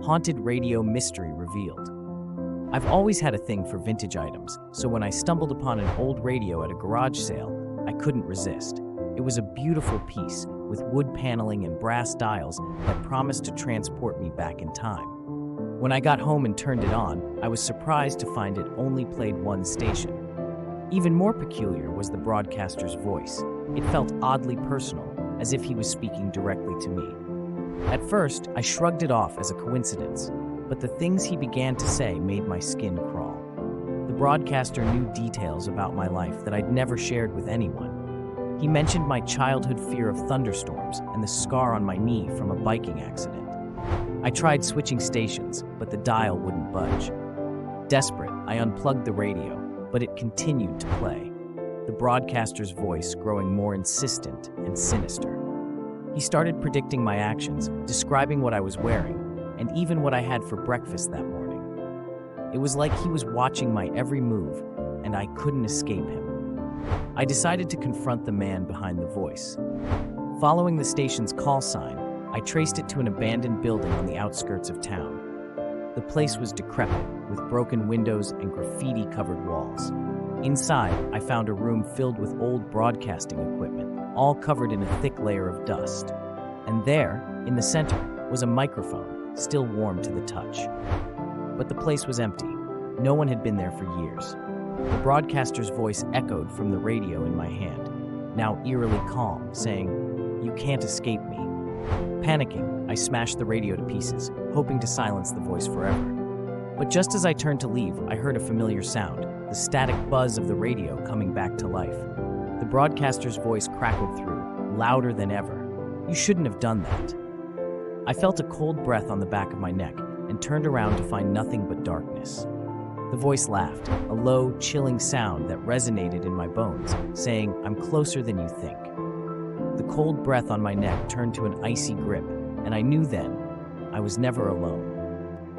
Haunted Radio Mystery Revealed. I've always had a thing for vintage items, so when I stumbled upon an old radio at a garage sale, I couldn't resist. It was a beautiful piece, with wood paneling and brass dials that promised to transport me back in time. When I got home and turned it on, I was surprised to find it only played one station. Even more peculiar was the broadcaster's voice. It felt oddly personal, as if he was speaking directly to me. At first, I shrugged it off as a coincidence, but the things he began to say made my skin crawl. The broadcaster knew details about my life that I'd never shared with anyone. He mentioned my childhood fear of thunderstorms and the scar on my knee from a biking accident. I tried switching stations, but the dial wouldn't budge. Desperate, I unplugged the radio, but it continued to play, the broadcaster's voice growing more insistent and sinister. He started predicting my actions, describing what I was wearing, and even what I had for breakfast that morning. It was like he was watching my every move, and I couldn't escape him. I decided to confront the man behind the voice. Following the station's call sign, I traced it to an abandoned building on the outskirts of town. The place was decrepit, with broken windows and graffiti-covered walls. Inside, I found a room filled with old broadcasting equipment, all covered in a thick layer of dust. And there, in the center, was a microphone, still warm to the touch. But the place was empty. No one had been there for years. The broadcaster's voice echoed from the radio in my hand, now eerily calm, saying, "You can't escape me." Panicking, I smashed the radio to pieces, hoping to silence the voice forever. But just as I turned to leave, I heard a familiar sound, the static buzz of the radio coming back to life. The broadcaster's voice crackled through, louder than ever. "You shouldn't have done that." I felt a cold breath on the back of my neck and turned around to find nothing but darkness. The voice laughed, a low, chilling sound that resonated in my bones, saying, "I'm closer than you think." The cold breath on my neck turned to an icy grip, and I knew then I was never alone.